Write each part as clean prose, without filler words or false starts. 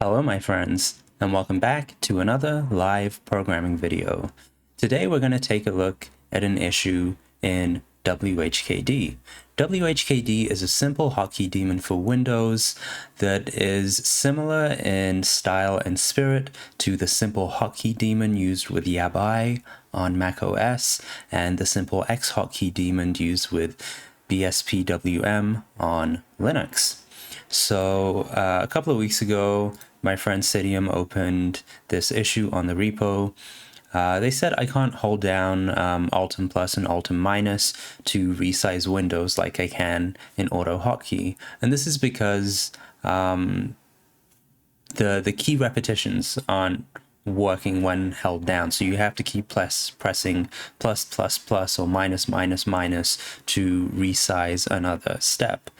Hello my friends, and welcome back to another live programming video. Today we're going to take a look at an issue in whkd. whkd is a simple hotkey daemon for Windows that is similar in style and spirit to the simple hotkey daemon used with yabai on macOS and the simple xhotkey daemon used with bspwm on Linux. So a couple of weeks ago, my friend Sidium opened this issue on the repo. They said I can't hold down Alt and plus and Alt and minus to resize windows like I can in Auto Hotkey. And this is because the key repetitions aren't working when held down. So you have to keep pressing plus, plus, plus, or minus, minus, minus to resize another step.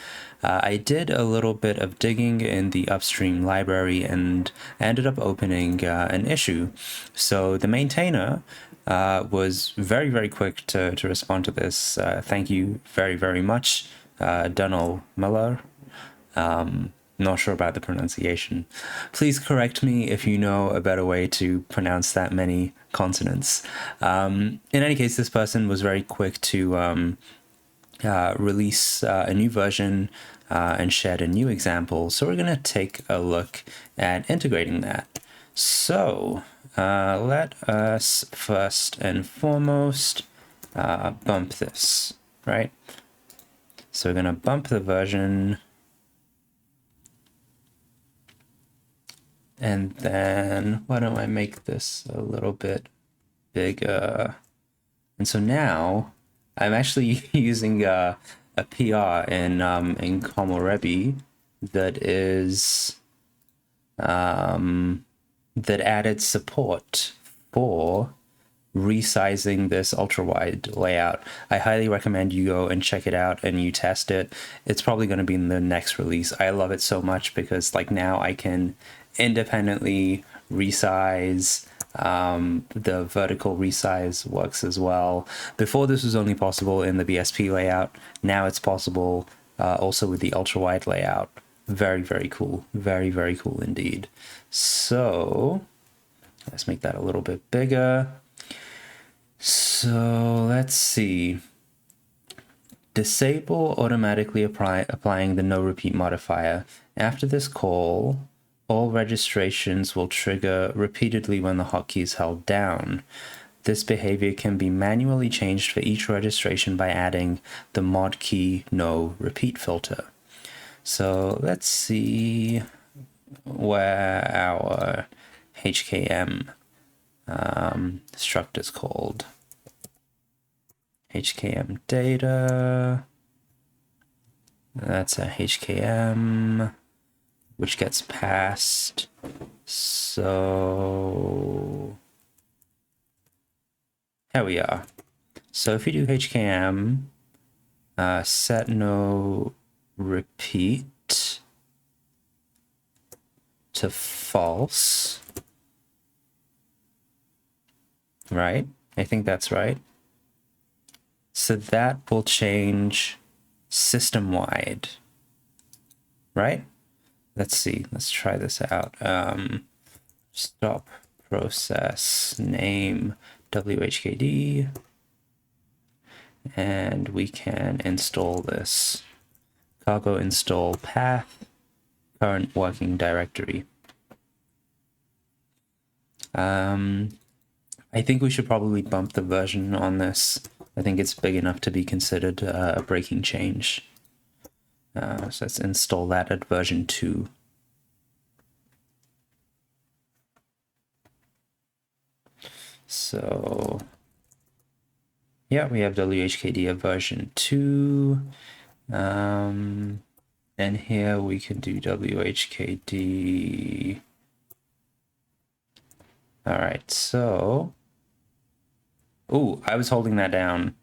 I did a little bit of digging in the upstream library and ended up opening an issue. So the maintainer was very, very quick to respond to this. Thank you very, very much, Donald Miller. Not sure about the pronunciation. Please correct me if you know a better way to pronounce that many consonants. In any case, this person was very quick to release a new version and shared a new example. So we're going to take a look at integrating that. So let us first and foremost bump this, right? So we're going to bump the version. And then why don't I make this a little bit bigger? And so now I'm actually using a PR in Komorebi that is that added support for resizing this ultra wide layout. I highly recommend you go and check it out and you test it. It's probably going to be in the next release. I love it so much because like now I can independently resize. The vertical resize works as well. Before this was only possible in the BSP layout. Now it's possible also with the ultra wide layout. Very, very cool. Very, very cool indeed. So let's make that a little bit bigger. So let's see. Disable automatically applying the no repeat modifier. After this call, all registrations will trigger repeatedly when the hotkey is held down. This behavior can be manually changed for each registration by adding the mod key no repeat filter. So let's see where our HKM struct is called. HKM data. That's a HKM. Which gets passed. So here we are. So if you do HKM, set no repeat to false, right? I think that's right. So that will change system-wide, right? Let's see, let's try this out. Stop process name whkd, and we can install this. Cargo install path, current working directory. I think we should probably bump the version on this. I think it's big enough to be considered a breaking change. So let's install that at version 2. So yeah, we have whkd at version 2. And here we can do whkd. All right, so, ooh, I was holding that down.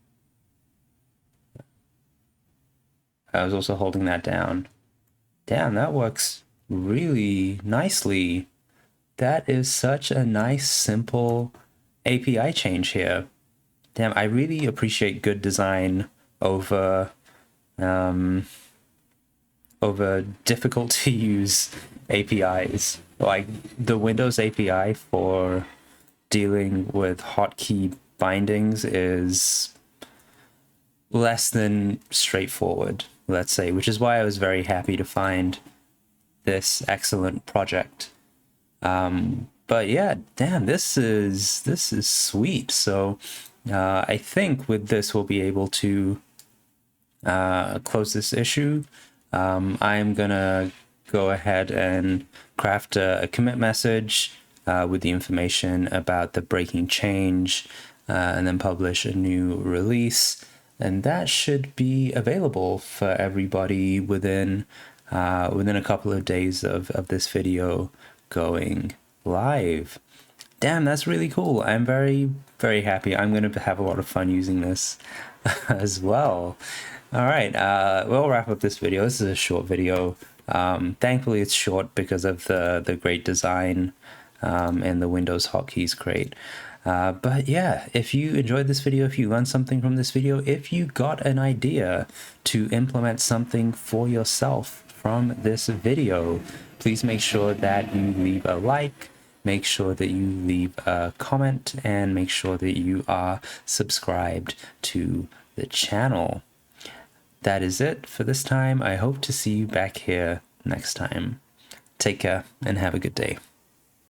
I was also holding that down. Damn, that works really nicely. That is such a nice, simple API change here. Damn, I really appreciate good design over over difficult to use APIs. like the Windows API for dealing with hotkey bindings is less than straightforward, let's say, which is why I was very happy to find this excellent project. But yeah, damn, this is sweet. So I think with this we'll be able to close this issue. I'm gonna go ahead and craft a commit message with the information about the breaking change, and then publish a new release, and that should be available for everybody within a couple of days of this video going live. Damn, that's really cool. I'm very, very happy. I'm going to have a lot of fun using this as well. All right, we'll wrap up this video. This is a short video. Thankfully, it's short because of the great design and the Windows hotkeys great. But yeah, if you enjoyed this video, if you learned something from this video, if you got an idea to implement something for yourself from this video, please make sure that you leave a like, make sure that you leave a comment, and make sure that you are subscribed to the channel. That is it for this time. I hope to see you back here next time. Take care and have a good day.